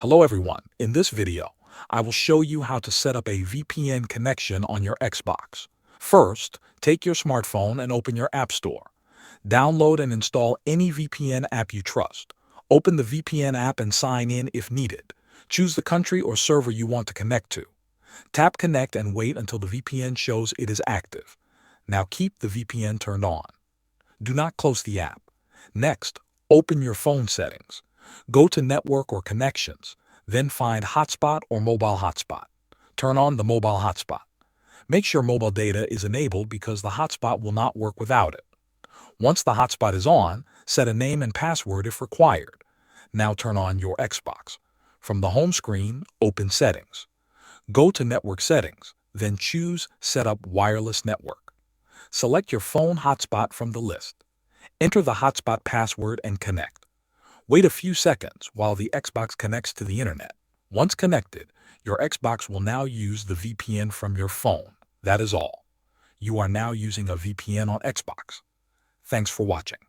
Hello everyone, in this video, I will show you how to set up a VPN connection on your Xbox. First, take your smartphone and open your App Store. Download and install any VPN app you trust. Open the VPN app and sign in if needed. Choose the country or server you want to connect to. Tap Connect and wait until the VPN shows it is active. Now keep the VPN turned on. Do not close the app. Next, open your phone settings. Go to Network or Connections, then find Hotspot or Mobile Hotspot. Turn on the mobile hotspot. Make sure mobile data is enabled because the hotspot will not work without it. Once the hotspot is on, set a name and password if required. Now turn on your Xbox. From the home screen, open Settings. Go to Network Settings, then choose Set up Wireless Network. Select your phone hotspot from the list. Enter the hotspot password and connect. Wait a few seconds while the Xbox connects to the internet. Once connected, your Xbox will now use the VPN from your phone. That is all. You are now using a VPN on Xbox. Thanks for watching.